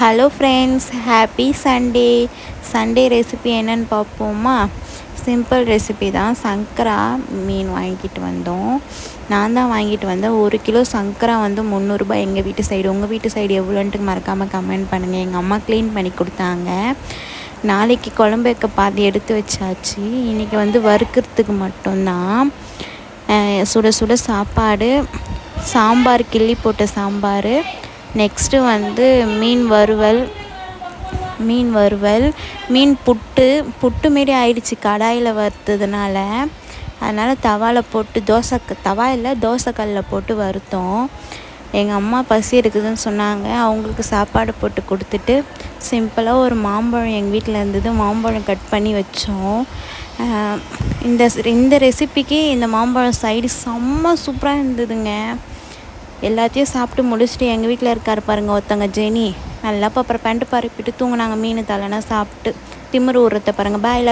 Hello friends, happy Sunday. Sunday recipe என்னென்னு பார்ப்போமா? Simple recipe தான். சங்கரா மீன் வாங்கிட்டு வந்தோம். நான் தான் வாங்கிட்டு வந்தேன். 1 கிலோ சங்கரா வந்து 300 ரூபாய் எங்கள் வீட்டு சைடு. உங்கள் வீட்டு சைடு எவ்வளோன்ட்டு மறக்காமல் கமெண்ட் பண்ணுங்கள். எங்கள் அம்மா க்ளீன் பண்ணி கொடுத்தாங்க. நாளைக்கு குழம்பு வைக்க பாதி எடுத்து வச்சாச்சு. இன்றைக்கி வந்து வறுக்கிறதுக்கு மட்டும்தான். சுட சுட சாப்பாடு, சாம்பார், கிள்ளி போட்ட சாம்பார். நெக்ஸ்ட்டு வந்து மீன் வறுவல், மீன் புட்டு மாரி ஆயிடுச்சு கடாயில் வறுத்ததுனால. அதனால் தவாவில் போட்டு தோசைக்கல்லில் போட்டு வறுத்தோம். எங்கள் அம்மா பசி இருக்குதுன்னு சொன்னாங்க. அவங்களுக்கு சாப்பாடு போட்டு கொடுத்துட்டு சிம்பிளாக ஒரு மாம்பழம் எங்கள் வீட்டில் இருந்தது. மாம்பழம் கட் பண்ணி வச்சோம். இந்த ரெசிபிக்கு இந்த மாம்பழம் சைடு செம்ம சூப்பராக இருந்ததுங்க. எல்லாத்தையும் சாப்பிட்டு முடிச்சுட்டு எங்கள் வீட்டில் இருக்கார் பாருங்க ஒருத்தங்க ஜெனி, நல்லா அப்புறம் பேண்ட் பரப்பிட்டு தூங்கினாங்க. மீன் தலைனா சாப்பிட்டு திமிரு ஊறுறத பாருங்கள். பாய்.